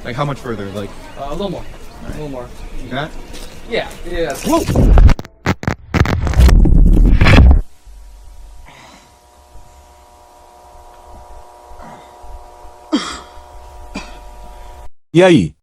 Like how much further? Like A little more. A little more. that? Yeah. Yeah. Whoa! E aí?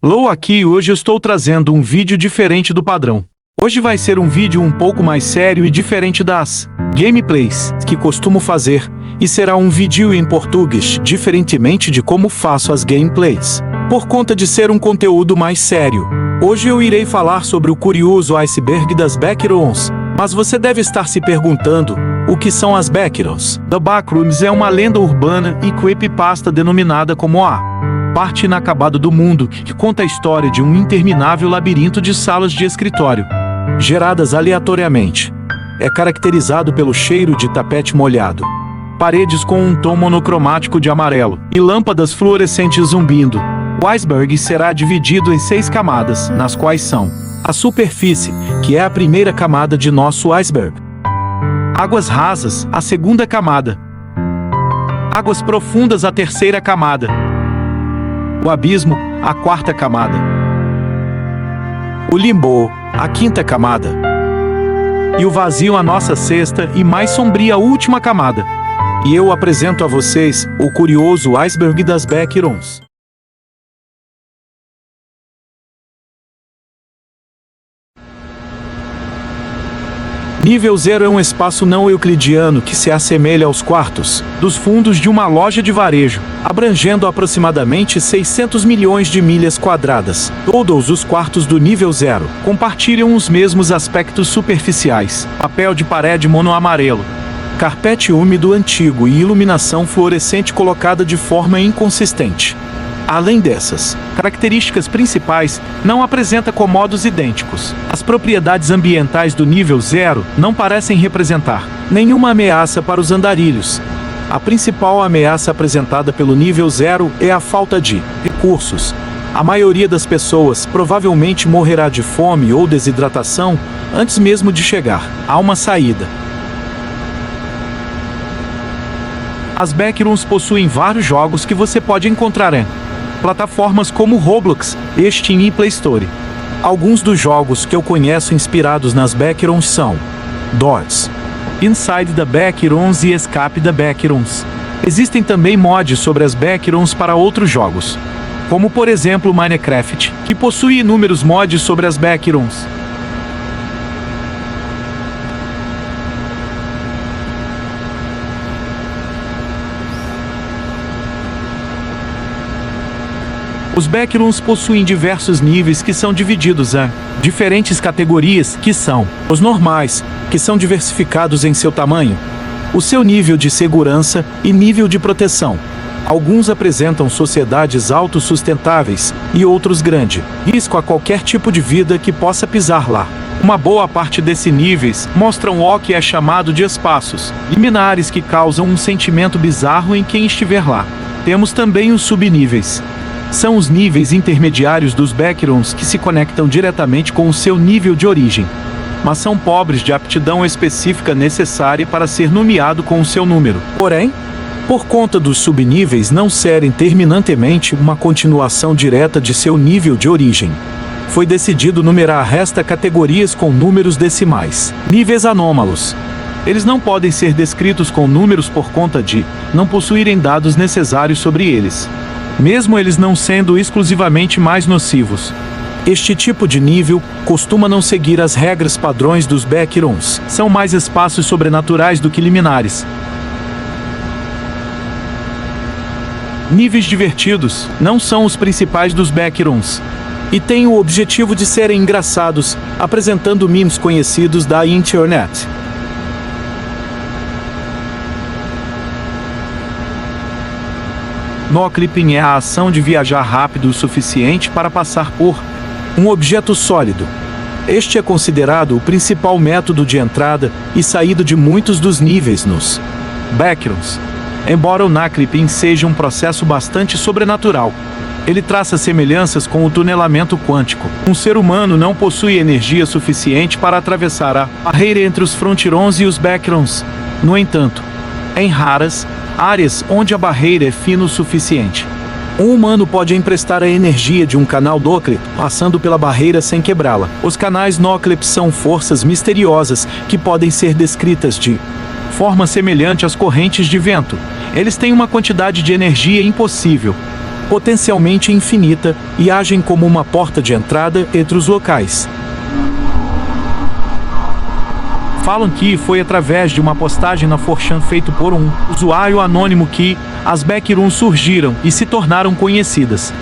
Lou aqui e hoje eu estou trazendo um vídeo diferente do padrão. Hoje vai ser um vídeo um pouco mais sério e diferente das gameplays que costumo fazer, e será um vídeo em português, diferentemente de como faço as gameplays. Por conta de ser um conteúdo mais sério, hoje eu irei falar sobre o curioso iceberg das Backrooms, mas você deve estar se perguntando, o que são as Backrooms? The Backrooms é uma lenda urbana e creepypasta denominada como a parte inacabada do mundo, que conta a história de um interminável labirinto de salas de escritório, geradas aleatoriamente. É caracterizado pelo cheiro de tapete molhado, paredes com um tom monocromático de amarelo e lâmpadas fluorescentes zumbindo. O iceberg será dividido em 6 camadas, nas quais são a superfície, que é a primeira camada de nosso iceberg; águas rasas, a segunda camada; águas profundas, a terceira camada; o abismo, a quarta camada; o limbo, a quinta camada; e o vazio, a nossa sexta e mais sombria última camada. E eu apresento a vocês o curioso iceberg das Backrooms. Nível 0 é um espaço não euclidiano que se assemelha aos quartos dos fundos de uma loja de varejo, abrangendo aproximadamente 600 milhões de milhas quadradas. Todos os quartos do nível 0 compartilham os mesmos aspectos superficiais: papel de parede monoamarelo, carpete úmido antigo e iluminação fluorescente colocada de forma inconsistente. Além dessas características principais, não apresenta comodos idênticos. As propriedades ambientais do nível 0 não parecem representar nenhuma ameaça para os andarilhos. A principal ameaça apresentada pelo nível 0 é a falta de recursos. A maioria das pessoas provavelmente morrerá de fome ou desidratação antes mesmo de chegar a uma saída. As Backrooms possuem vários jogos que você pode encontrar em plataformas como Roblox, Steam e Play Store. Alguns dos jogos que eu conheço inspirados nas Backrooms são Doors, Inside the Backrooms e Escape the Backrooms. Existem também mods sobre as Backrooms para outros jogos, como por exemplo Minecraft, que possui inúmeros mods sobre as Backrooms. Os Backrooms possuem diversos níveis que são divididos em diferentes categorias, que são os normais, que são diversificados em seu tamanho, o seu nível de segurança e nível de proteção. Alguns apresentam sociedades autossustentáveis e outros grande risco a qualquer tipo de vida que possa pisar lá. Uma boa parte desses níveis mostram o que é chamado de espaços liminares que causam um sentimento bizarro em quem estiver lá. Temos também os subníveis. São os níveis intermediários dos Backrooms que se conectam diretamente com o seu nível de origem, mas são pobres de aptidão específica necessária para ser nomeado com o seu número. Porém, por conta dos subníveis não serem terminantemente uma continuação direta de seu nível de origem, foi decidido numerar esta categorias com números decimais. Níveis anômalos. Eles não podem ser descritos com números por conta de não possuírem dados necessários sobre eles, mesmo eles não sendo exclusivamente mais nocivos. Este tipo de nível costuma não seguir as regras padrões dos Backrooms. São mais espaços sobrenaturais do que liminares. Níveis divertidos não são os principais dos Backrooms e têm o objetivo de serem engraçados, apresentando memes conhecidos da internet. No clipping é a ação de viajar rápido o suficiente para passar por um objeto sólido. Este é considerado o principal método de entrada e saída de muitos dos níveis nos Backrooms. Embora o no-clipping seja um processo bastante sobrenatural, ele traça semelhanças com o tunelamento quântico. Um ser humano não possui energia suficiente para atravessar a barreira entre os frontirons e os Backrooms. No entanto, em raras áreas onde a barreira é fina o suficiente, Um humano pode emprestar a energia de um canal Doppler, passando pela barreira sem quebrá-la. Os canais Doppler são forças misteriosas que podem ser descritas de forma semelhante às correntes de vento. Eles têm uma quantidade de energia impossível, potencialmente infinita, e agem como uma porta de entrada entre os locais. Falam que foi através de uma postagem na 4chan feito por um usuário anônimo que as backrooms surgiram e se tornaram conhecidas,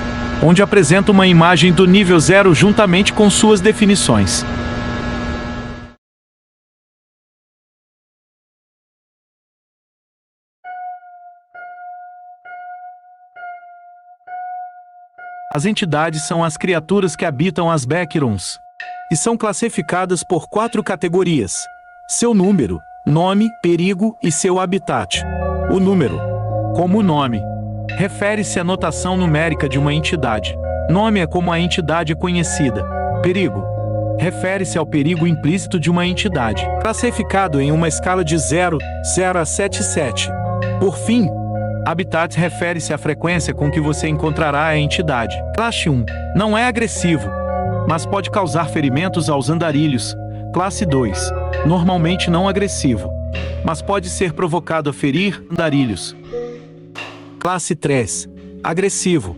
onde apresenta uma imagem do nível 0 juntamente com suas definições. As entidades são as criaturas que habitam as backrooms e são classificadas por 4 categorias: seu número, nome, perigo e seu habitat. O número, como o nome, refere-se à notação numérica de uma entidade. Nome é como a entidade é conhecida. Perigo refere-se ao perigo implícito de uma entidade, classificado em uma escala de 0 a 77. Por fim, habitat refere-se à frequência com que você encontrará a entidade. Classe 1 não é agressivo, mas pode causar ferimentos aos andarilhos. Classe 2, normalmente não agressivo, mas pode ser provocado a ferir andarilhos. Classe 3, agressivo,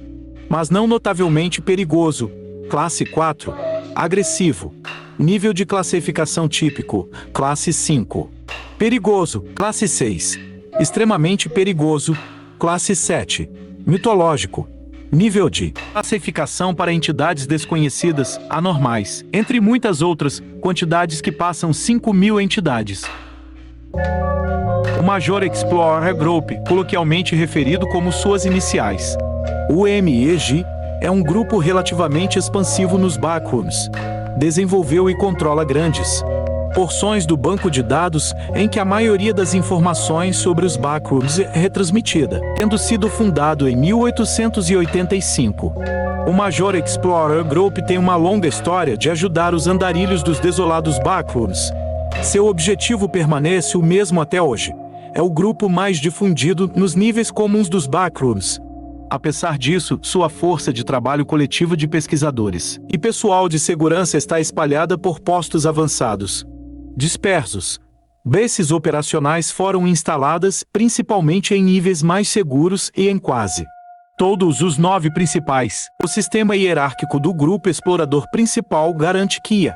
mas não notavelmente perigoso. Classe 4, agressivo. Nível de classificação típico, classe 5. Perigoso, classe 6. Extremamente perigoso, classe 7. Mitológico. Nível de classificação para entidades desconhecidas, anormais, entre muitas outras, quantidades que passam 5.000 entidades. O Major Explorer Group, coloquialmente referido como suas iniciais. O MEG é um grupo relativamente expansivo nos backrooms. Desenvolveu e controla grandes porções do banco de dados em que a maioria das informações sobre os backrooms é retransmitida, tendo sido fundado em 1885. O Major Explorer Group tem uma longa história de ajudar os andarilhos dos desolados backrooms. Seu objetivo permanece o mesmo até hoje. É o grupo mais difundido nos níveis comuns dos backrooms. Apesar disso, sua força de trabalho coletivo de pesquisadores e pessoal de segurança está espalhada por postos avançados dispersos. Bases operacionais foram instaladas principalmente em níveis mais seguros e em quase todos os 9 principais. O sistema hierárquico do grupo explorador principal garante que a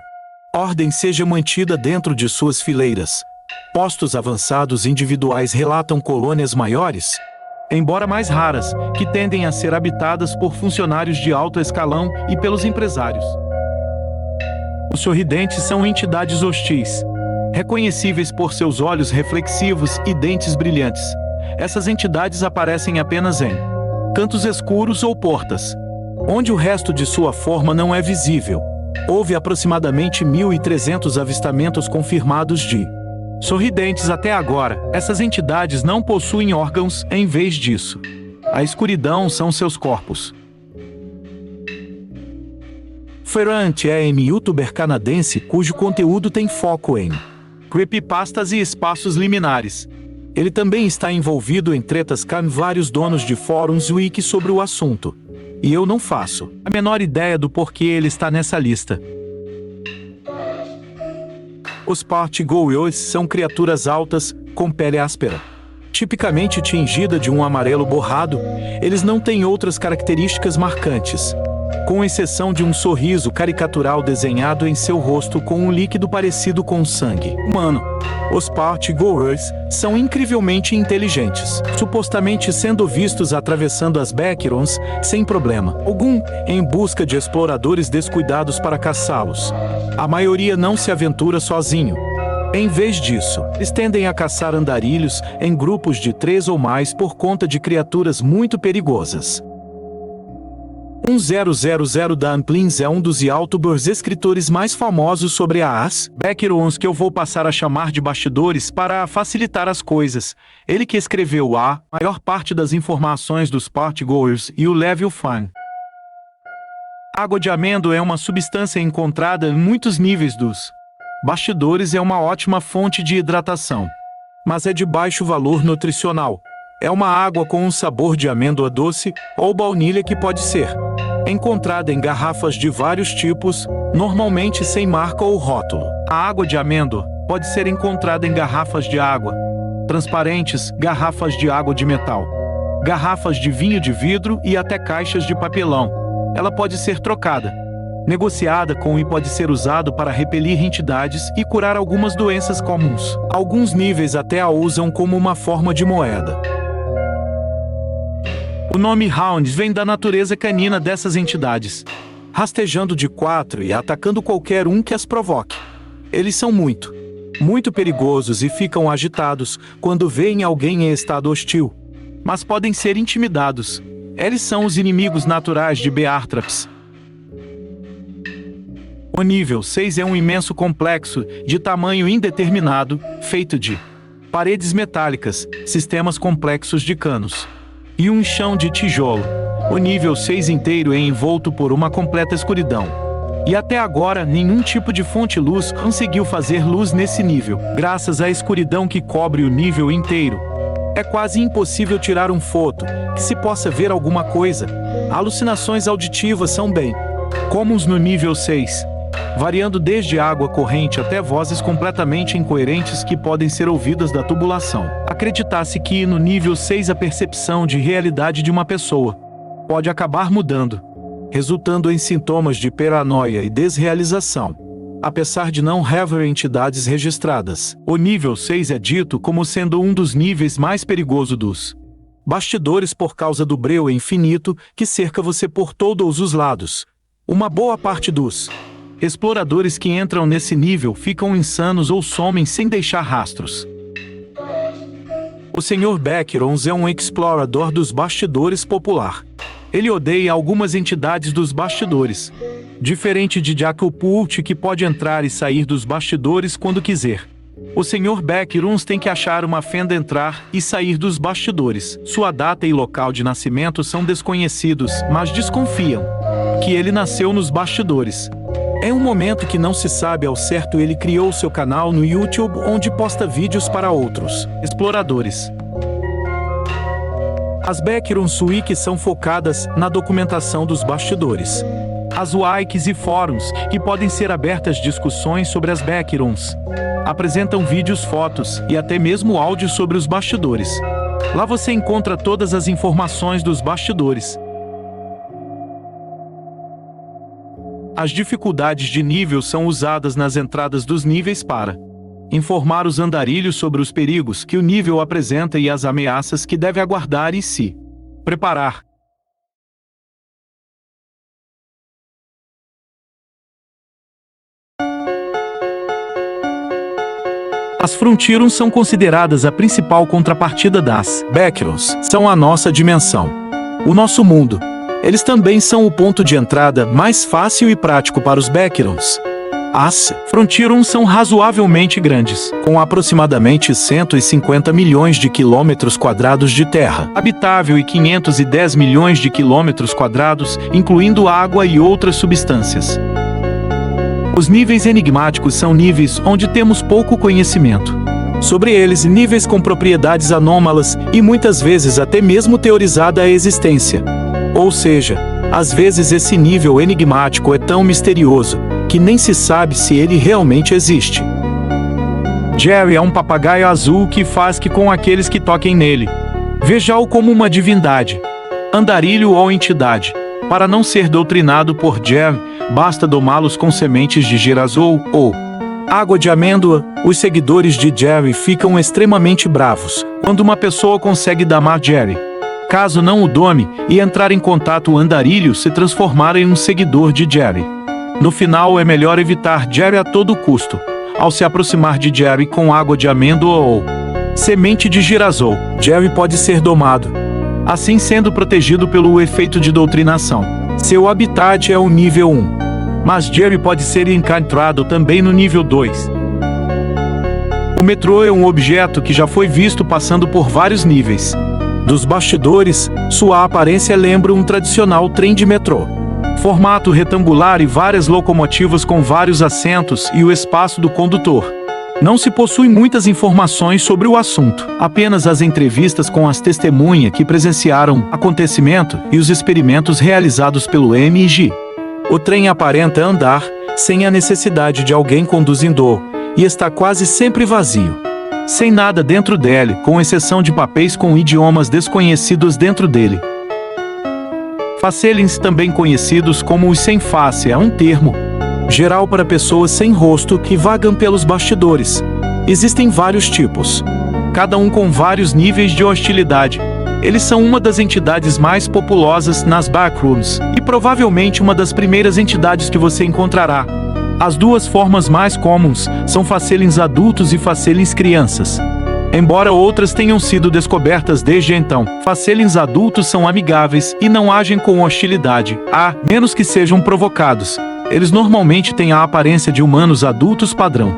ordem seja mantida dentro de suas fileiras. Postos avançados individuais relatam colônias maiores, embora mais raras, que tendem a ser habitadas por funcionários de alto escalão e pelos empresários. Os sorridentes são entidades hostis, reconhecíveis por seus olhos reflexivos e dentes brilhantes. Essas entidades aparecem apenas em cantos escuros ou portas, onde o resto de sua forma não é visível. Houve aproximadamente 1.300 avistamentos confirmados de sorridentes até agora. Essas entidades não possuem órgãos, em vez disso, a escuridão são seus corpos. Ferrant é um youtuber canadense cujo conteúdo tem foco em creepypastas e espaços liminares. Ele também está envolvido em tretas com vários donos de fóruns wiki sobre o assunto. E eu não faço a menor ideia do porquê ele está nessa lista. Os Party-Goers são criaturas altas, com pele áspera, tipicamente tingida de um amarelo borrado. Eles não têm outras características marcantes, com exceção de um sorriso caricatural desenhado em seu rosto com um líquido parecido com sangue humano. Os Party-Goers são incrivelmente inteligentes, supostamente sendo vistos atravessando as backrooms sem problema algum, em busca de exploradores descuidados para caçá-los. A maioria não se aventura sozinho. Em vez disso, eles tendem a caçar andarilhos em grupos de 3 ou mais por conta de criaturas muito perigosas. 1000 da Amplins é um dos youtubers escritores mais famosos sobre as backrooms que eu vou passar a chamar de bastidores para facilitar as coisas. Ele que escreveu a maior parte das informações dos Party-Goers e o Level Fun. Água de amêndoa é uma substância encontrada em muitos níveis dos bastidores. É uma ótima fonte de hidratação, mas é de baixo valor nutricional. É uma água com um sabor de amêndoa doce ou baunilha que pode ser encontrada em garrafas de vários tipos, normalmente sem marca ou rótulo. A água de amêndoa pode ser encontrada em garrafas de água transparentes, garrafas de água de metal, garrafas de vinho de vidro e até caixas de papelão. Ela pode ser trocada, negociada com e pode ser usado para repelir entidades e curar algumas doenças comuns. Alguns níveis até a usam como uma forma de moeda. O nome Hounds vem da natureza canina dessas entidades, rastejando de 4 e atacando qualquer um que as provoque. Eles são muito perigosos e ficam agitados quando veem alguém em estado hostil, mas podem ser intimidados. Eles são os inimigos naturais de Beartraps. O nível 6 é um imenso complexo de tamanho indeterminado, feito de paredes metálicas, sistemas complexos de canos e um chão de tijolo. O nível 6 inteiro é envolto por uma completa escuridão. E até agora, nenhum tipo de fonte-luz conseguiu fazer luz nesse nível. Graças à escuridão que cobre o nível inteiro, é quase impossível tirar um foto que se possa ver alguma coisa. Alucinações auditivas são bem comuns no nível 6, variando desde água corrente até vozes completamente incoerentes que podem ser ouvidas da tubulação. Acredita-se que no nível 6 a percepção de realidade de uma pessoa pode acabar mudando, resultando em sintomas de paranoia e desrealização, apesar de não haver entidades registradas. O nível 6 é dito como sendo um dos níveis mais perigosos dos bastidores por causa do breu infinito que cerca você por todos os lados. Uma boa parte dos exploradores que entram nesse nível ficam insanos ou somem sem deixar rastros. O Sr. Beckrons é um explorador dos bastidores popular. Ele odeia algumas entidades dos bastidores, diferente de Jack Pult, que pode entrar e sair dos bastidores quando quiser. O Sr. Beckrons tem que achar uma fenda entrar e sair dos bastidores. Sua data e local de nascimento são desconhecidos, mas desconfiam que ele nasceu nos bastidores. Em um momento que não se sabe ao certo, ele criou seu canal no YouTube, onde posta vídeos para outros exploradores. As Beckrons Wiki são focadas na documentação dos bastidores. As wikis e fóruns, que podem ser abertas discussões sobre as Beckrons, apresentam vídeos, fotos e até mesmo áudio sobre os bastidores. Lá você encontra todas as informações dos bastidores. As dificuldades de nível são usadas nas entradas dos níveis para informar os andarilhos sobre os perigos que o nível apresenta e as ameaças que deve aguardar e se preparar. As Frontiers são consideradas a principal contrapartida das Beckrons. São a nossa dimensão, o nosso mundo. Eles também são o ponto de entrada mais fácil e prático para os Beckrons. As Frontiers são razoavelmente grandes, com aproximadamente 150 milhões de quilômetros quadrados de terra habitável e 510 milhões de quilômetros quadrados, incluindo água e outras substâncias. Os níveis enigmáticos são níveis onde temos pouco conhecimento sobre eles, níveis com propriedades anômalas e muitas vezes até mesmo teorizada a existência. Ou seja, às vezes esse nível enigmático é tão misterioso que nem se sabe se ele realmente existe. Jerry é um papagaio azul que faz que com aqueles que toquem nele. Veja-o como uma divindade, andarilho ou entidade. Para não ser doutrinado por Jerry, basta domá-los com sementes de girasol ou água de amêndoa. Os seguidores de Jerry ficam extremamente bravos quando uma pessoa consegue damar Jerry. Caso não o dome e entrar em contato, o andarilho se transformar em um seguidor de Jerry. No final, é melhor evitar Jerry a todo custo. Ao se aproximar de Jerry com água de amêndoa ou semente de girasol, Jerry pode ser domado, assim sendo protegido pelo efeito de doutrinação. Seu habitat é o nível 1, mas Jerry pode ser encontrado também no nível 2. O metrô é um objeto que já foi visto passando por vários níveis dos bastidores. Sua aparência lembra um tradicional trem de metrô. Formato retangular e várias locomotivas com vários assentos e o espaço do condutor. Não se possui muitas informações sobre o assunto, apenas as entrevistas com as testemunhas que presenciaram o acontecimento e os experimentos realizados pelo MG. O trem aparenta andar sem a necessidade de alguém conduzindo-o e está quase sempre vazio, sem nada dentro dele, com exceção de papéis com idiomas desconhecidos dentro dele. Faceliens, também conhecidos como os sem face, é um termo geral para pessoas sem rosto que vagam pelos bastidores. Existem vários tipos, cada um com vários níveis de hostilidade. Eles são uma das entidades mais populosas nas backrooms e provavelmente uma das primeiras entidades que você encontrará. As duas formas mais comuns são Faceliens adultos e Faceliens crianças. Embora outras tenham sido descobertas desde então, Faceliens adultos são amigáveis e não agem com hostilidade, a menos que sejam provocados. Eles normalmente têm a aparência de humanos adultos padrão,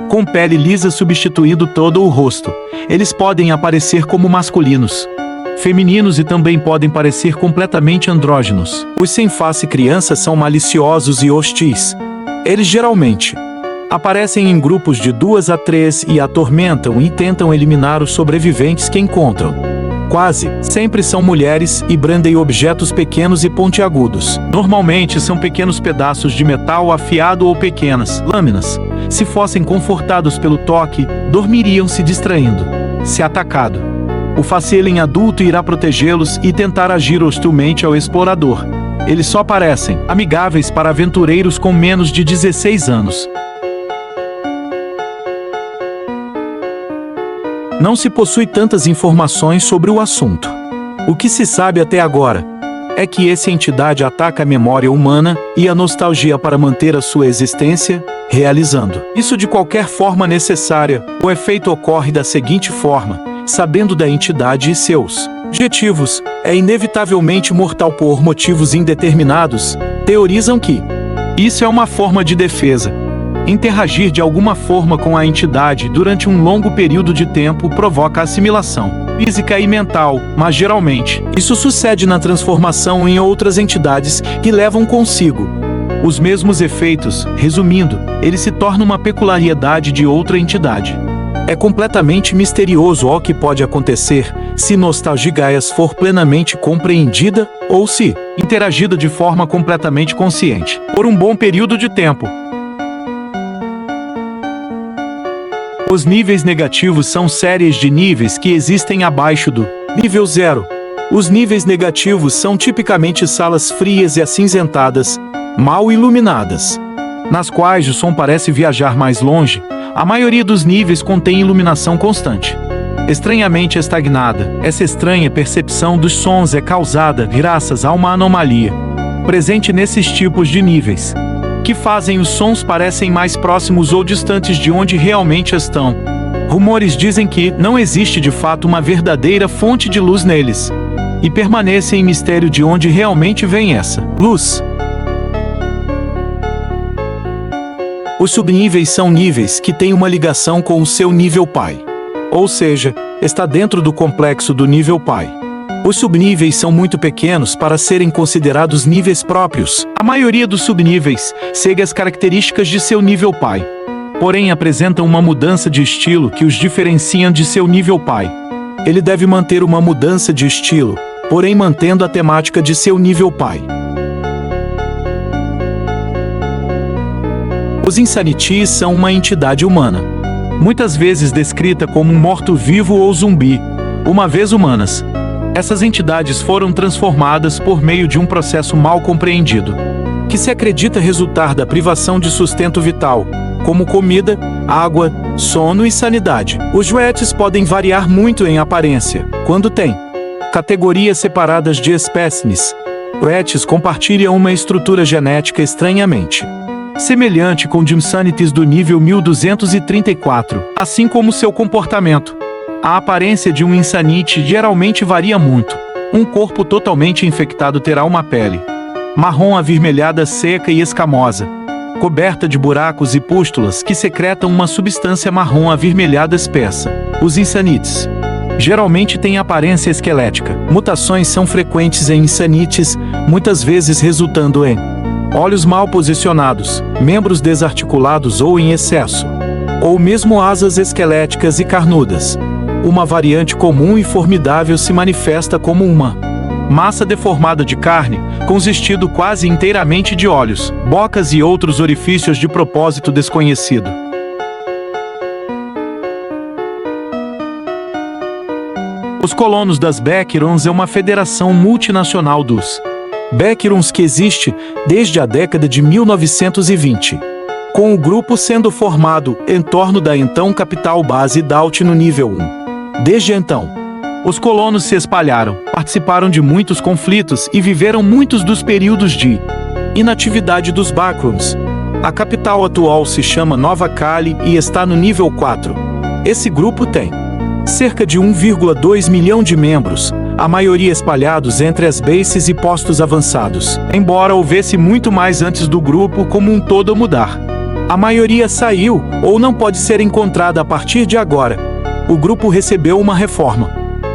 com pele lisa substituindo todo o rosto. Eles podem aparecer como masculinos, femininos e também podem parecer completamente andrógenos. Os sem face crianças são maliciosos e hostis. Eles geralmente aparecem em grupos de 2 a 3 e atormentam e tentam eliminar os sobreviventes que encontram. Quase sempre são mulheres e brandem objetos pequenos e pontiagudos. Normalmente são pequenos pedaços de metal afiado ou pequenas lâminas. Se fossem confortados pelo toque, dormiriam se distraindo. Se atacado, o Facelien adulto irá protegê-los e tentar agir hostilmente ao explorador. Eles só parecem amigáveis para aventureiros com menos de 16 anos. Não se possui tantas informações sobre o assunto. O que se sabe até agora é que essa entidade ataca a memória humana e a nostalgia para manter a sua existência, realizando isso de qualquer forma necessária. O efeito ocorre da seguinte forma: sabendo da entidade e seus objetivos, é inevitavelmente mortal por motivos indeterminados. Teorizam que isso é uma forma de defesa. Interagir de alguma forma com a entidade durante um longo período de tempo provoca assimilação física e mental, mas geralmente isso sucede na transformação em outras entidades que levam consigo os mesmos efeitos. Resumindo, ele se torna uma peculiaridade de outra entidade. É completamente misterioso o que pode acontecer se Nostalgigaias for plenamente compreendida ou se interagida de forma completamente consciente por um bom período de tempo. Os níveis negativos são séries de níveis que existem abaixo do nível 0. Os níveis negativos são tipicamente salas frias e acinzentadas, mal iluminadas, nas quais o som parece viajar mais longe. A maioria dos níveis contém iluminação constante, estranhamente estagnada. Essa estranha percepção dos sons é causada graças a uma anomalia presente nesses tipos de níveis, que fazem os sons parecem mais próximos ou distantes de onde realmente estão. Rumores dizem que não existe de fato uma verdadeira fonte de luz neles, e permanecem em mistério de onde realmente vem essa luz. Os subníveis são níveis que têm uma ligação com o seu nível pai, ou seja, está dentro do complexo do nível pai. Os subníveis são muito pequenos para serem considerados níveis próprios. A maioria dos subníveis segue as características de seu nível pai, porém apresentam uma mudança de estilo que os diferenciam de seu nível pai. Ele deve manter uma mudança de estilo, porém mantendo a temática de seu nível pai. Os Insanities são uma entidade humana, muitas vezes descrita como um morto-vivo ou zumbi, uma vez humanas. Essas entidades foram transformadas por meio de um processo mal compreendido, que se acredita resultar da privação de sustento vital, como comida, água, sono e sanidade. Os Juetes podem variar muito em aparência, quando têm categorias separadas de espécimes. Juetes compartilham uma estrutura genética estranhamente semelhante com de Insanities do nível 1234, assim como seu comportamento. A aparência de um Insanity geralmente varia muito. Um corpo totalmente infectado terá uma pele marrom avermelhada seca e escamosa, coberta de buracos e pústulas que secretam uma substância marrom avermelhada espessa. Os Insanites geralmente têm aparência esquelética. Mutações são frequentes em Insanites, muitas vezes resultando em olhos mal posicionados, membros desarticulados ou em excesso, ou mesmo asas esqueléticas e carnudas. Uma variante comum e formidável se manifesta como uma massa deformada de carne, consistindo quase inteiramente de olhos, bocas e outros orifícios de propósito desconhecido. Os colonos das Beckerons é uma federação multinacional dos Beckerons que existe desde a década de 1920, com o grupo sendo formado em torno da então capital base Daut no nível 1. Desde então, os colonos se espalharam, participaram de muitos conflitos e viveram muitos dos períodos de inatividade dos Backrooms. A capital atual se chama Nova Cali e está no nível 4. Esse grupo tem cerca de 1,2 milhão de membros, a maioria espalhados entre as bases e postos avançados, embora houvesse muito mais antes do grupo como um todo mudar. A maioria saiu ou não pode ser encontrada a partir de agora. O grupo recebeu uma reforma,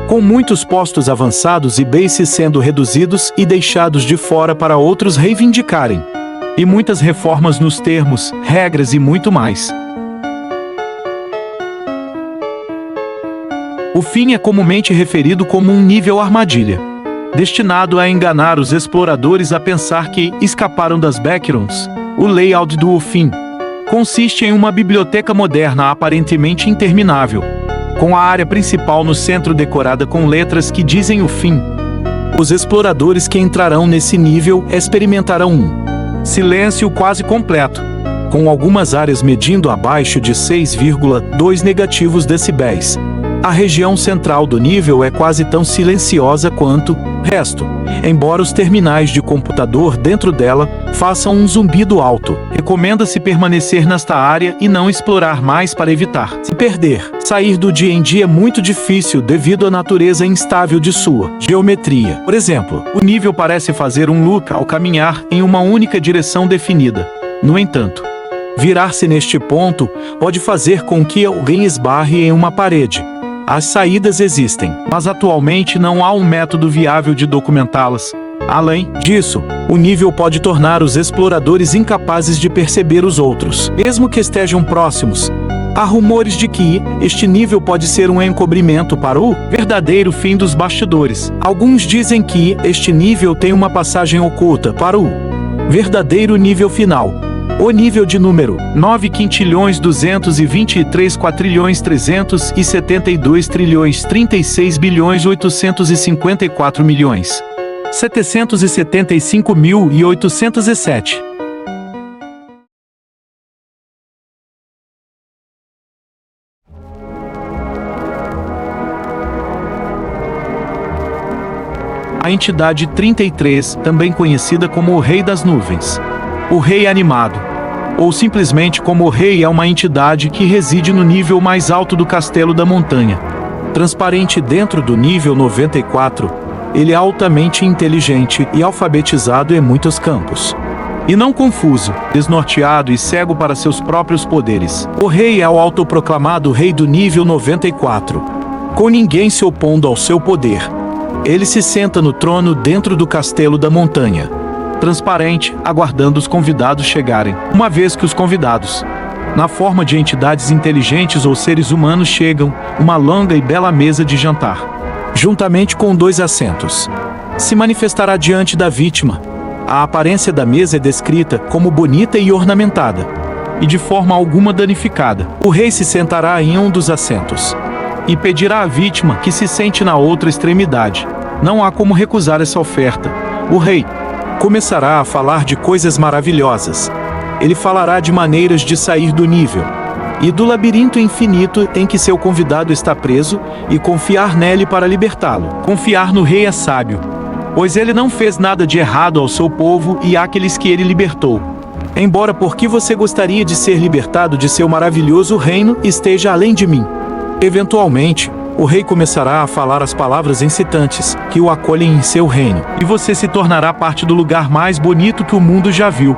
com muitos postos avançados e bases sendo reduzidos e deixados de fora para outros reivindicarem. E muitas reformas nos termos, regras e muito mais. O fim é comumente referido como um nível armadilha, destinado a enganar os exploradores a pensar que escaparam das Beckerons. O layout do fim consiste em uma biblioteca moderna aparentemente interminável, com a área principal no centro decorada com letras que dizem o fim. Os exploradores que entrarão nesse nível experimentarão um silêncio quase completo, com algumas áreas medindo abaixo de 6,2 negativos decibéis. A região central do nível é quase tão silenciosa quanto o resto, embora os terminais de computador dentro dela façam um zumbido alto. Recomenda-se permanecer nesta área e não explorar mais para evitar se perder. Sair do D&D é muito difícil devido à natureza instável de sua geometria. Por exemplo, o nível parece fazer um loop ao caminhar em uma única direção definida. No entanto, virar-se neste ponto pode fazer com que alguém esbarre em uma parede. As saídas existem, mas atualmente não há um método viável de documentá-las. Além disso, o nível pode tornar os exploradores incapazes de perceber os outros, mesmo que estejam próximos. Há rumores de que este nível pode ser um encobrimento para o verdadeiro fim dos bastidores. Alguns dizem que este nível tem uma passagem oculta para o verdadeiro nível final. O nível de número 9.500.223.433.854.775.807. A entidade 33, também conhecida como o Rei das Nuvens. O Rei Animado, ou simplesmente como o Rei, é uma entidade que reside no nível mais alto do Castelo da Montanha. Transparente dentro do nível 94, ele é altamente inteligente e alfabetizado em muitos campos. E não confuso, desnorteado e cego para seus próprios poderes. O Rei é o autoproclamado Rei do nível 94, com ninguém se opondo ao seu poder. Ele se senta no trono dentro do Castelo da Montanha, transparente, aguardando os convidados chegarem. Uma vez que os convidados, na forma de entidades inteligentes ou seres humanos, chegam, uma longa e bela mesa de jantar, juntamente com 2 assentos, se manifestará diante da vítima. A aparência da mesa é descrita como bonita e ornamentada, e de forma alguma danificada. O rei se sentará em um dos assentos e pedirá à vítima que se sente na outra extremidade. Não há como recusar essa oferta. O rei começará a falar de coisas maravilhosas. Ele falará de maneiras de sair do nível e do labirinto infinito em que seu convidado está preso e confiar nele para libertá-lo. Confiar no rei é sábio, pois ele não fez nada de errado ao seu povo e àqueles que ele libertou. Embora porque você gostaria de ser libertado de seu maravilhoso reino esteja além de mim. Eventualmente, o rei começará a falar as palavras incitantes que o acolhem em seu reino, e você se tornará parte do lugar mais bonito que o mundo já viu.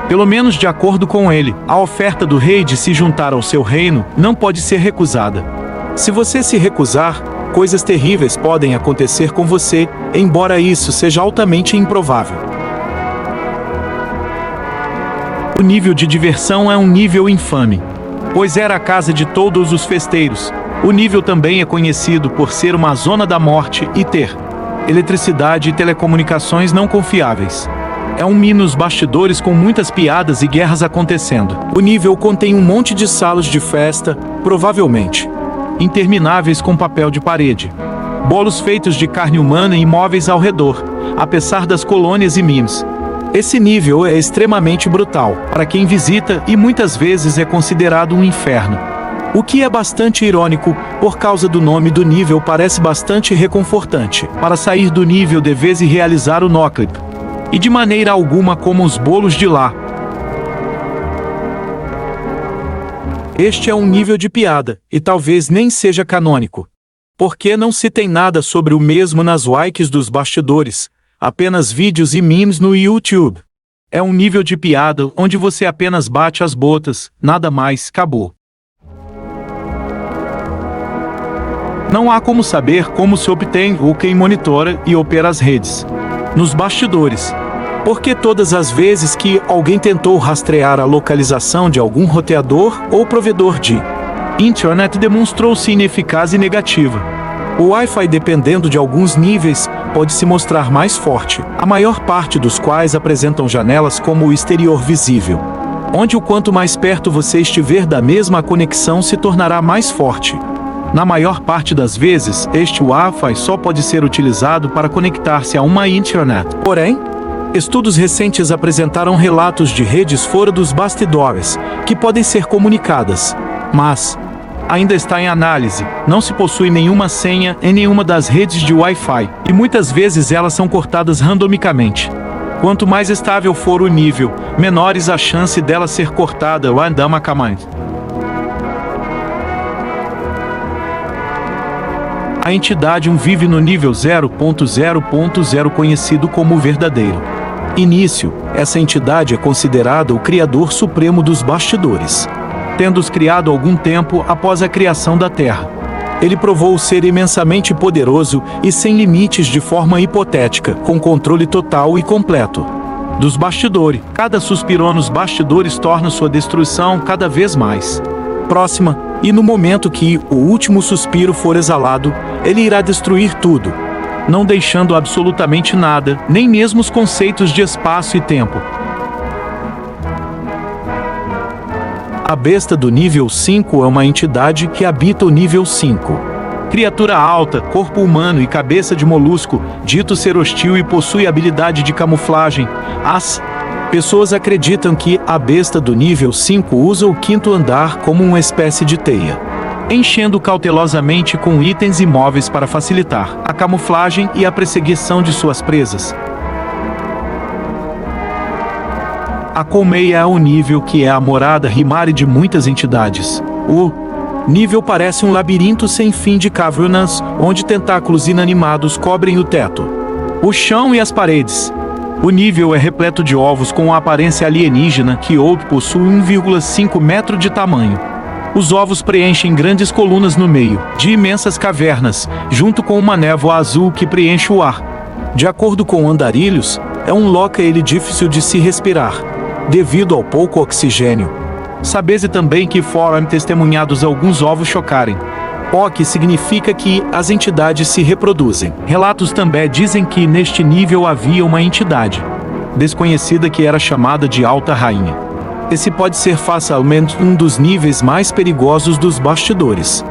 Pelo menos de acordo com ele, a oferta do rei de se juntar ao seu reino não pode ser recusada. Se você se recusar, coisas terríveis podem acontecer com você, embora isso seja altamente improvável. O nível de diversão é um nível infame. pois era a casa de todos os festeiros. O nível também é conhecido por ser uma zona da morte e ter eletricidade e telecomunicações não confiáveis. É um mini nos bastidores com muitas piadas e guerras acontecendo. O nível contém um monte de salas de festa, provavelmente intermináveis, com papel de parede, bolos feitos de carne humana e móveis ao redor, apesar das colônias e memes. Esse nível é extremamente brutal para quem visita e muitas vezes é considerado um inferno. O que é bastante irônico, por causa do nome do nível parece bastante reconfortante. Para sair do nível deves realizar o noclip. E de maneira alguma como os bolos de lá. Este é um nível de piada, e talvez nem seja canônico. Porque não se tem nada sobre o mesmo nas wikis dos bastidores, apenas vídeos e memes no YouTube. É um nível de piada onde você apenas bate as botas, nada mais, acabou. Não há como saber como se obtém ou quem monitora e opera as redes nos bastidores. Porque todas as vezes que alguém tentou rastrear a localização de algum roteador ou provedor de internet demonstrou-se ineficaz e negativa. O Wi-Fi, dependendo de alguns níveis, pode se mostrar mais forte, a maior parte dos quais apresentam janelas como o exterior visível, onde o quanto mais perto você estiver da mesma conexão se tornará mais forte. Na maior parte das vezes, este Wi-Fi só pode ser utilizado para conectar-se a uma internet. Porém, estudos recentes apresentaram relatos de redes fora dos bastidores, que podem ser comunicadas, mas ainda está em análise. Não se possui nenhuma senha em nenhuma das redes de Wi-Fi, e muitas vezes elas são cortadas randomicamente. Quanto mais estável for o nível, menores a chance dela ser cortada randomicamente. A entidade vive no nível 0.0.0, conhecido como o verdadeiro início. Essa entidade é considerada o criador supremo dos bastidores, tendo-os criado algum tempo após a criação da Terra. Ele provou ser imensamente poderoso e sem limites de forma hipotética, com controle total e completo dos bastidores. Cada suspiro nos bastidores torna sua destruição cada vez mais próxima, e no momento que o último suspiro for exalado, ele irá destruir tudo, não deixando absolutamente nada, nem mesmo os conceitos de espaço e tempo. A besta do nível 5 é uma entidade que habita o nível 5. Criatura alta, corpo humano e cabeça de molusco, dito ser hostil e possui habilidade de camuflagem. As pessoas acreditam que a besta do nível 5 usa o quinto andar como uma espécie de teia, enchendo cautelosamente com itens e móveis para facilitar a camuflagem e a perseguição de suas presas. A colmeia é o nível que é a morada rimare de muitas entidades. O nível parece um labirinto sem fim de cavernas, onde tentáculos inanimados cobrem o teto, o chão e as paredes. O nível é repleto de ovos com a aparência alienígena que possui 1,5 metro de tamanho. Os ovos preenchem grandes colunas no meio de imensas cavernas, junto com uma névoa azul que preenche o ar. De acordo com andarilhos, é um local difícil de se respirar, devido ao pouco oxigênio. Sabe-se também que foram testemunhados alguns ovos chocarem, o que significa que as entidades se reproduzem. Relatos também dizem que neste nível havia uma entidade desconhecida que era chamada de Alta Rainha. Esse pode ser facilmente um dos níveis mais perigosos dos bastidores.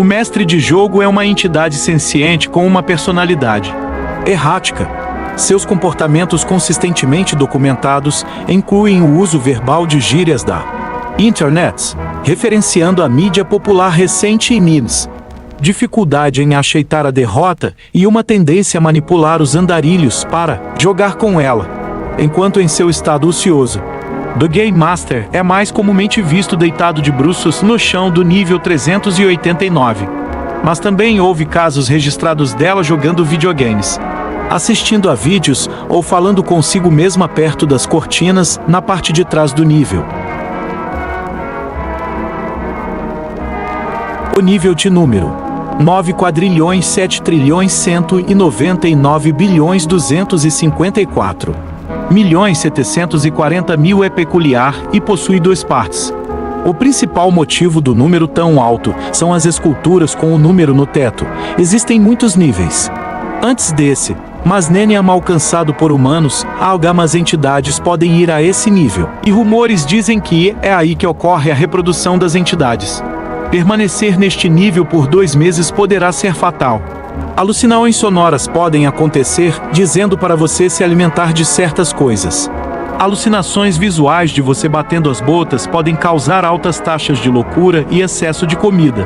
O mestre de jogo é uma entidade senciente com uma personalidade errática. Seus comportamentos consistentemente documentados incluem o uso verbal de gírias da internet, referenciando a mídia popular recente e memes, dificuldade em aceitar a derrota e uma tendência a manipular os andarilhos para jogar com ela, enquanto em seu estado ocioso. The Game Master é mais comumente visto deitado de bruços no chão do nível 389. Mas também houve casos registrados dela jogando videogames, assistindo a vídeos ou falando consigo mesma perto das cortinas na parte de trás do nível. O nível de número 9.7.199.254.740.000 é peculiar e possui 2 partes. O principal motivo do número tão alto são as esculturas com o número no teto. Existem muitos níveis. Antes desse, mas nem é alcançado por humanos, algumas entidades podem ir a esse nível. E rumores dizem que é aí que ocorre a reprodução das entidades. Permanecer neste nível por 2 meses poderá ser fatal. Alucinações sonoras podem acontecer, dizendo para você se alimentar de certas coisas. Alucinações visuais de você batendo as botas podem causar altas taxas de loucura e excesso de comida.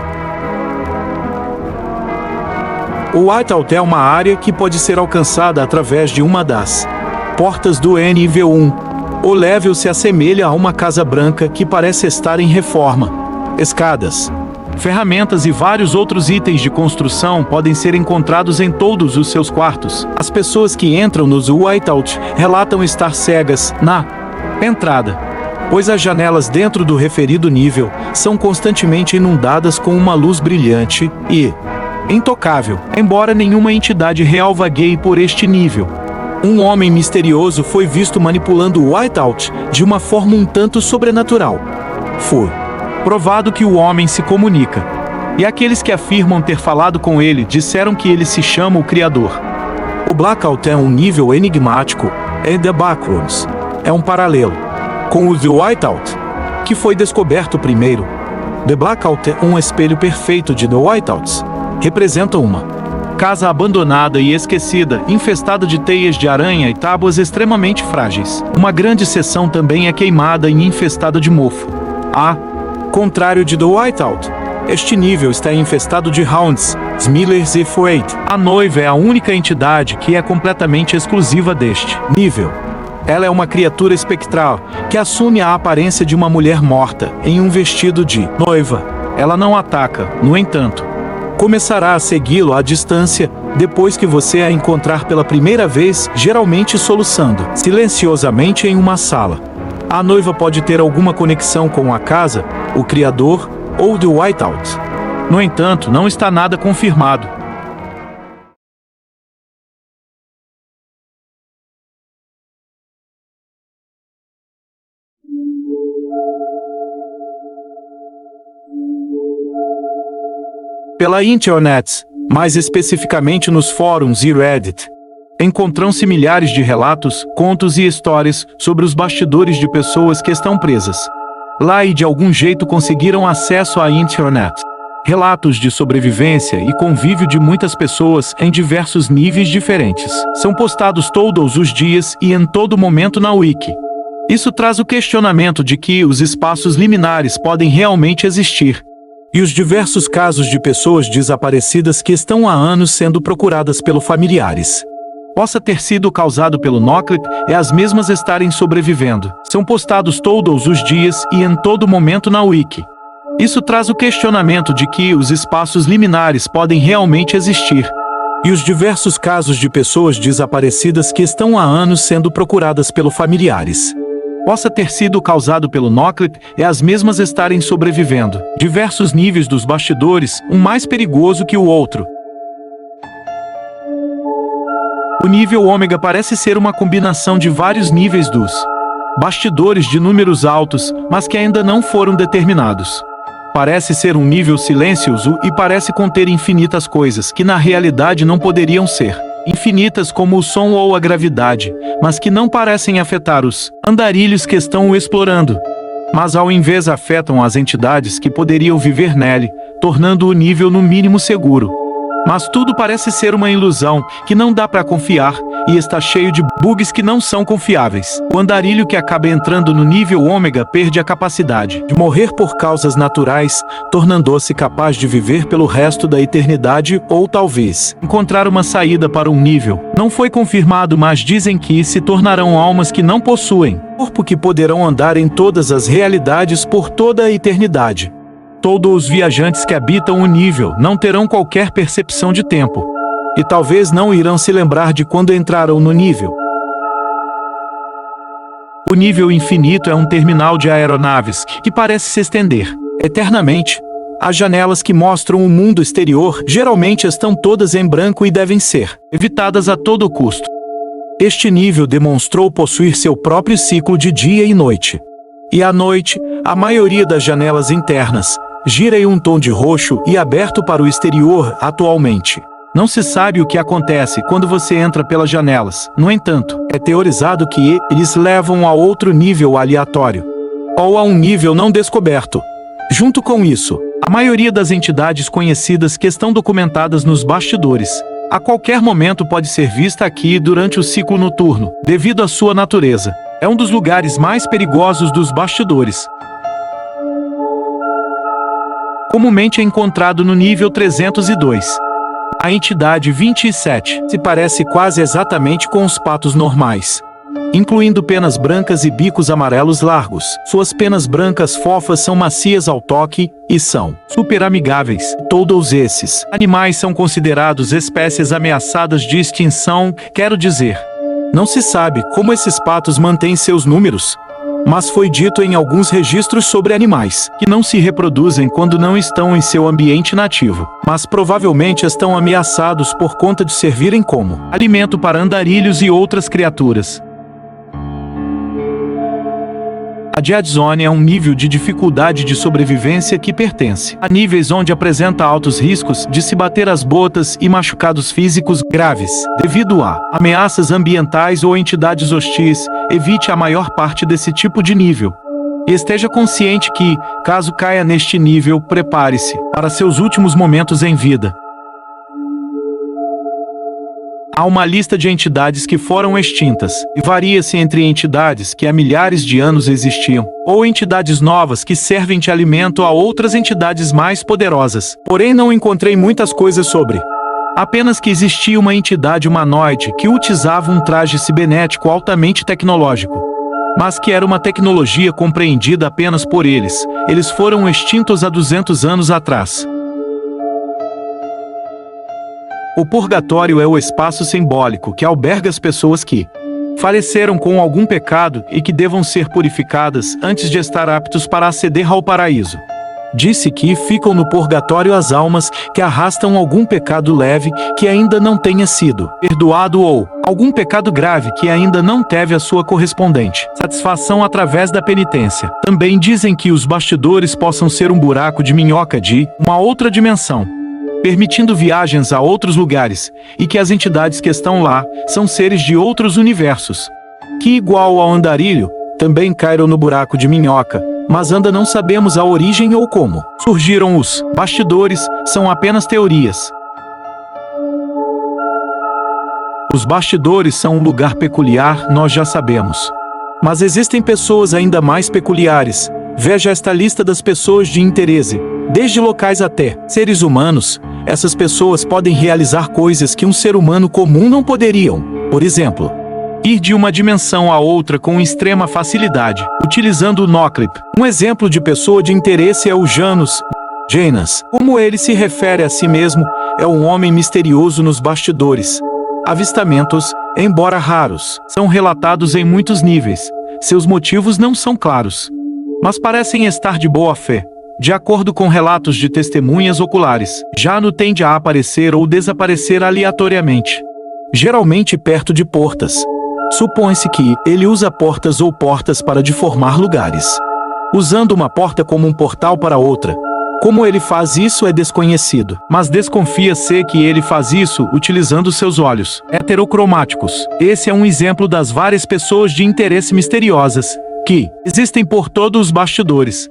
O Whiteout é uma área que pode ser alcançada através de uma das portas do nível 1. O level se assemelha a uma casa branca que parece estar em reforma. Escadas, ferramentas e vários outros itens de construção podem ser encontrados em todos os seus quartos. As pessoas que entram nos Whiteout relatam estar cegas na entrada, pois as janelas dentro do referido nível são constantemente inundadas com uma luz brilhante e intocável, embora nenhuma entidade real vagueie por este nível. Um homem misterioso foi visto manipulando o Whiteout de uma forma um tanto sobrenatural. Foi provado que o homem se comunica, e aqueles que afirmam ter falado com ele disseram que ele se chama o Criador. O Blackout é um nível enigmático, e The Backrooms é um paralelo com o The Whiteout, que foi descoberto primeiro. The Blackout é um espelho perfeito de The Whiteouts. Representa uma casa abandonada e esquecida, infestada de teias de aranha e tábuas extremamente frágeis. Uma grande seção também é queimada e infestada de mofo. Contrário de The Whiteout, este nível está infestado de Hounds, Smilers e Freight. A noiva é a única entidade que é completamente exclusiva deste nível. Ela é uma criatura espectral que assume a aparência de uma mulher morta em um vestido de noiva. Ela não ataca, no entanto. Começará a segui-lo à distância, depois que você a encontrar pela primeira vez, geralmente soluçando silenciosamente em uma sala. A noiva pode ter alguma conexão com a casa, o Criador ou The Whiteout. No entanto, não está nada confirmado. Pela internet, mais especificamente nos fóruns e Reddit, encontram-se milhares de relatos, contos e histórias sobre os bastidores de pessoas que estão presas lá e de algum jeito conseguiram acesso à internet. Relatos de sobrevivência e convívio de muitas pessoas em diversos níveis diferentes são postados todos os dias e em todo momento na Wiki. Isso traz o questionamento de que os espaços liminares podem realmente existir, e os diversos casos de pessoas desaparecidas que estão há anos sendo procuradas pelos familiares. Possa ter sido causado pelo Noclip e as mesmas estarem sobrevivendo. São postados todos os dias e em todo momento na Wiki. Isso traz o questionamento de que os espaços liminares podem realmente existir, e os diversos casos de pessoas desaparecidas que estão há anos sendo procuradas pelos familiares. Possa ter sido causado pelo Noclip e as mesmas estarem sobrevivendo. Diversos níveis dos bastidores, um mais perigoso que o outro. O nível ômega parece ser uma combinação de vários níveis dos bastidores de números altos, mas que ainda não foram determinados. Parece ser um nível silencioso e parece conter infinitas coisas que na realidade não poderiam ser infinitas, como o som ou a gravidade, mas que não parecem afetar os andarilhos que estão o explorando, mas ao invés afetam as entidades que poderiam viver nele, tornando o nível no mínimo seguro. Mas tudo parece ser uma ilusão, que não dá para confiar, e está cheio de bugs que não são confiáveis. O andarilho que acaba entrando no nível ômega perde a capacidade de morrer por causas naturais, tornando-se capaz de viver pelo resto da eternidade ou talvez encontrar uma saída para um nível. Não foi confirmado, mas dizem que se tornarão almas que não possuem corpo, que poderão andar em todas as realidades por toda a eternidade. Todos os viajantes que habitam o nível não terão qualquer percepção de tempo, e talvez não irão se lembrar de quando entraram no nível. O nível infinito é um terminal de aeronaves que parece se estender eternamente, As janelas que mostram o mundo exterior geralmente estão todas em branco e devem ser evitadas a todo custo. Este nível demonstrou possuir seu próprio ciclo de dia e noite. E à noite, a maioria das janelas internas gira em um tom de roxo e aberto para o exterior atualmente. Não se sabe o que acontece quando você entra pelas janelas. No entanto, é teorizado que eles levam a outro nível aleatório, ou a um nível não descoberto. Junto com isso, a maioria das entidades conhecidas que estão documentadas nos bastidores, a qualquer momento pode ser vista aqui durante o ciclo noturno, devido à sua natureza. É um dos lugares mais perigosos dos bastidores. Comumente é encontrado no nível 302. A entidade 27 se parece quase exatamente com os patos normais, incluindo penas brancas e bicos amarelos largos. Suas penas brancas fofas são macias ao toque e são super amigáveis. Todos esses animais são considerados espécies ameaçadas de extinção, quero dizer. Não se sabe como esses patos mantêm seus números, mas foi dito em alguns registros sobre animais que não se reproduzem quando não estão em seu ambiente nativo, mas provavelmente estão ameaçados por conta de servirem como alimento para andarilhos e outras criaturas. A Dead Zone é um nível de dificuldade de sobrevivência que pertence a níveis onde apresenta altos riscos de se bater as botas e machucados físicos graves, devido a ameaças ambientais ou entidades hostis. Evite a maior parte desse tipo de nível. E esteja consciente que, caso caia neste nível, prepare-se para seus últimos momentos em vida. Há uma lista de entidades que foram extintas, e varia-se entre entidades que há milhares de anos existiam, ou entidades novas que servem de alimento a outras entidades mais poderosas. Porém, não encontrei muitas coisas sobre. Apenas que existia uma entidade humanoide que utilizava um traje cibernético altamente tecnológico, mas que era uma tecnologia compreendida apenas por eles. Eles foram extintos há 200 anos atrás. O purgatório é o espaço simbólico que alberga as pessoas que faleceram com algum pecado e que devam ser purificadas antes de estar aptos para aceder ao paraíso. Disse que ficam no purgatório as almas que arrastam algum pecado leve que ainda não tenha sido perdoado ou algum pecado grave que ainda não teve a sua correspondente satisfação através da penitência. Também dizem que os bastidores possam ser um buraco de minhoca de uma outra dimensão, permitindo viagens a outros lugares, e que as entidades que estão lá são seres de outros universos, que, igual ao andarilho, também caíram no buraco de minhoca, mas ainda não sabemos a origem ou como surgiram. Os bastidores são apenas teorias. Os bastidores são um lugar peculiar, nós já sabemos. Mas existem pessoas ainda mais peculiares. Veja esta lista das pessoas de interesse. Desde locais até seres humanos, essas pessoas podem realizar coisas que um ser humano comum não poderiam. Por exemplo, ir de uma dimensão a outra com extrema facilidade, utilizando o Noclip. Um exemplo de pessoa de interesse é o Janus. Janus, como ele se refere a si mesmo, é um homem misterioso nos bastidores. Avistamentos, embora raros, são relatados em muitos níveis. Seus motivos não são claros, mas parecem estar de boa fé. De acordo com relatos de testemunhas oculares, Jano tende a aparecer ou desaparecer aleatoriamente, geralmente perto de portas. Supõe-se que ele usa portas ou portas para deformar lugares, usando uma porta como um portal para outra. Como ele faz isso é desconhecido, mas desconfia-se que ele faz isso utilizando seus olhos heterocromáticos. Esse é um exemplo das várias pessoas de interesse misteriosas que existem por todos os bastidores.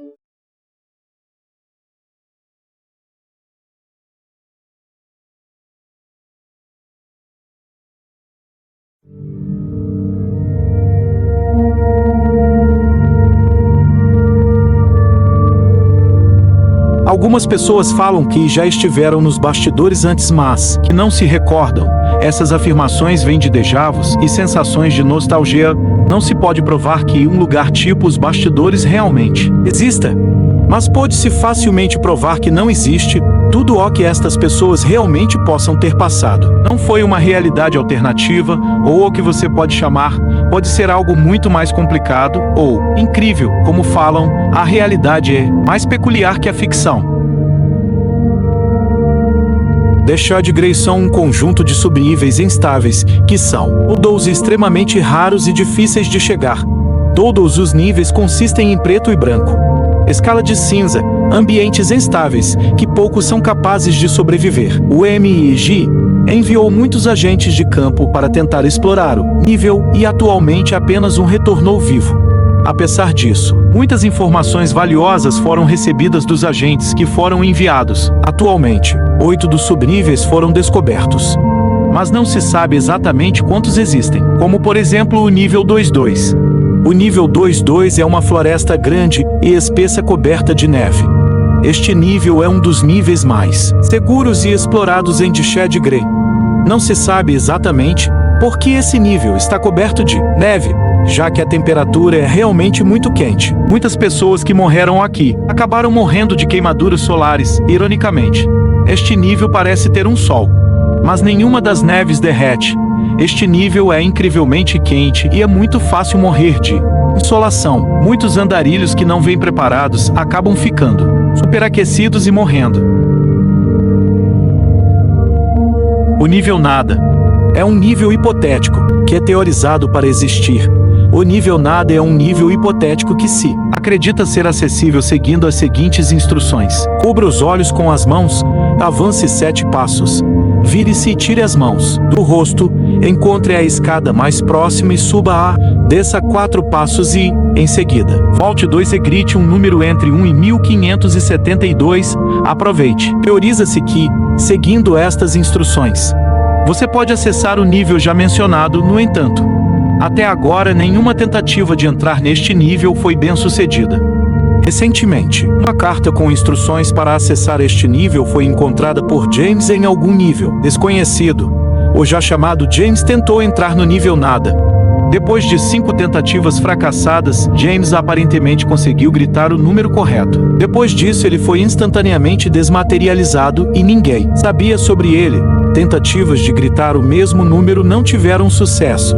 Algumas pessoas falam que já estiveram nos bastidores antes, mas que não se recordam. Essas afirmações vêm de déjà vus e sensações de nostalgia. Não se pode provar que um lugar tipo os bastidores realmente exista, mas pode-se facilmente provar que não existe tudo o que estas pessoas realmente possam ter passado. Não foi uma realidade alternativa, ou o que você pode chamar, pode ser algo muito mais complicado, ou incrível, como falam, a realidade é mais peculiar que a ficção. The Shade Grey são um conjunto de subníveis instáveis, que são Doodles extremamente raros e difíceis de chegar. Todos os níveis consistem em preto e branco. Escala de cinza, ambientes instáveis, que poucos são capazes de sobreviver. O MIG enviou muitos agentes de campo para tentar explorar o nível e atualmente apenas um retornou vivo. Apesar disso, muitas informações valiosas foram recebidas dos agentes que foram enviados. Atualmente, 8 dos subníveis foram descobertos. Mas não se sabe exatamente quantos existem, como por exemplo o nível 22. O nível 22 é uma floresta grande e espessa coberta de neve. Este nível é um dos níveis mais seguros e explorados em The Shade Grey. Não se sabe exatamente por que esse nível está coberto de neve, já que a temperatura é realmente muito quente. Muitas pessoas que morreram aqui acabaram morrendo de queimaduras solares, ironicamente. Este nível parece ter um sol, mas nenhuma das neves derrete. Este nível é incrivelmente quente e é muito fácil morrer de insolação. Muitos andarilhos que não vêm preparados acabam ficando superaquecidos e morrendo. O nível nada é um nível hipotético que é teorizado para existir. O nível nada é um nível hipotético que se acredita ser acessível seguindo as seguintes instruções. Cubra os olhos com as mãos, avance 7 passos. Vire-se e tire as mãos do rosto, encontre a escada mais próxima e suba desça 4 passos e, em seguida, volte 2 e grite um número entre 1 e 1572. Aproveite. Teoriza-se que, seguindo estas instruções, você pode acessar o nível já mencionado. No entanto, até agora nenhuma tentativa de entrar neste nível foi bem-sucedida. Recentemente, uma carta com instruções para acessar este nível foi encontrada por James em algum nível desconhecido. O já chamado James tentou entrar no nível nada. Depois de 5 tentativas fracassadas, James aparentemente conseguiu gritar o número correto. Depois disso, ele foi instantaneamente desmaterializado e ninguém sabia sobre ele. Tentativas de gritar o mesmo número não tiveram sucesso.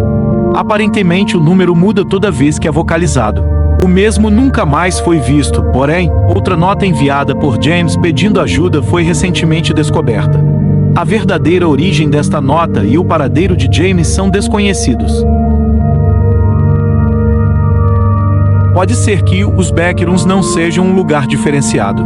Aparentemente, o número muda toda vez que é vocalizado. O mesmo nunca mais foi visto, porém, outra nota enviada por James pedindo ajuda foi recentemente descoberta. A verdadeira origem desta nota e o paradeiro de James são desconhecidos. Pode ser que os Backrooms não sejam um lugar diferenciado,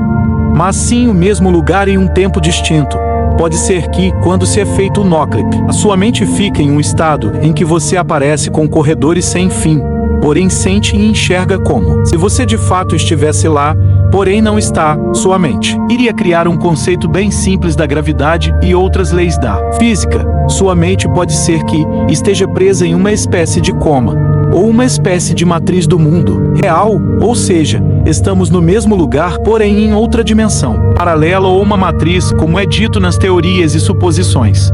mas sim o mesmo lugar em um tempo distinto. Pode ser que, quando se é feito o noclip, a sua mente fica em um estado em que você aparece com corredores sem fim, porém sente e enxerga como se você de fato estivesse lá, porém não está. Sua mente iria criar um conceito bem simples da gravidade e outras leis da física. Sua mente pode ser que esteja presa em uma espécie de coma, ou uma espécie de matriz do mundo real, ou seja, estamos no mesmo lugar, porém em outra dimensão paralela ou uma matriz, como é dito nas teorias e suposições.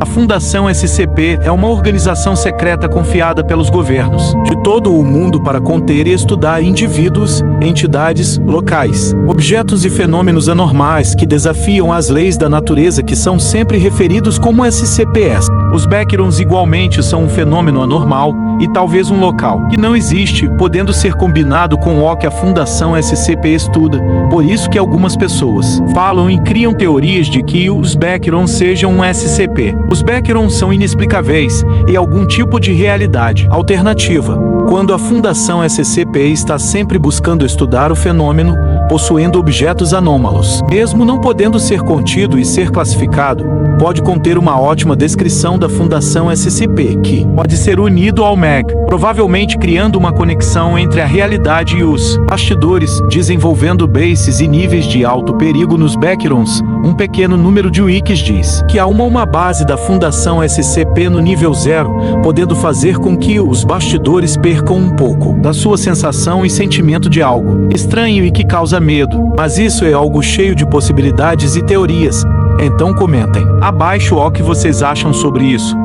A Fundação SCP é uma organização secreta confiada pelos governos de todo o mundo para conter e estudar indivíduos, entidades, locais, objetos e fenômenos anormais que desafiam as leis da natureza, que são sempre referidos como SCPs. Os Backrooms igualmente são um fenômeno anormal e talvez um local que não existe, podendo ser combinado com o que a Fundação SCP estuda. Por isso que algumas pessoas falam e criam teorias de que os Backrooms sejam um SCP. Os Backrooms são inexplicáveis e algum tipo de realidade alternativa, quando a Fundação SCP está sempre buscando estudar o fenômeno, possuindo objetos anômalos. Mesmo não podendo ser contido e ser classificado, pode conter uma ótima descrição da Fundação SCP, que pode ser unido ao MEG, provavelmente criando uma conexão entre a realidade e os bastidores, desenvolvendo bases e níveis de alto perigo nos Backrooms. Um pequeno número de wikis diz que há uma base da Fundação SCP no nível 0, podendo fazer com que os bastidores percam um pouco da sua sensação e sentimento de algo estranho e que causa medo. Mas isso é algo cheio de possibilidades e teorias. Então comentem abaixo o que vocês acham sobre isso.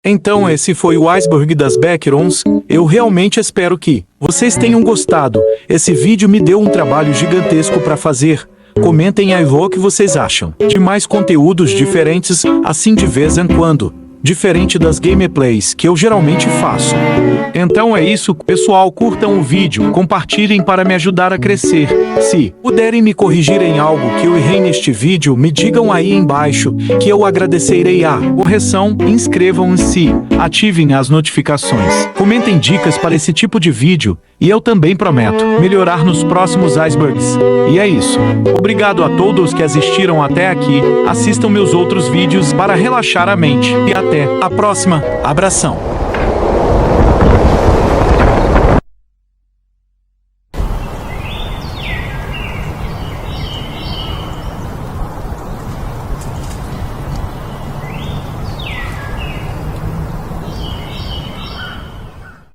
Então esse foi o iceberg das Backrooms. Eu realmente espero que vocês tenham gostado. Esse vídeo me deu um trabalho gigantesco para fazer. Comentem aí o que vocês acham de mais conteúdos diferentes assim de vez em quando. diferente das gameplays que eu geralmente faço. Então é isso, pessoal, curtam o vídeo, compartilhem para me ajudar a crescer. Se puderem me corrigir em algo que eu errei neste vídeo, me digam aí embaixo, que eu agradecerei a correção. Inscrevam-se, ativem as notificações, comentem dicas para esse tipo de vídeo, e eu também prometo melhorar nos próximos icebergs. E é isso. Obrigado a todos que assistiram até aqui, assistam meus outros vídeos para relaxar a mente, e até a próxima. Abração!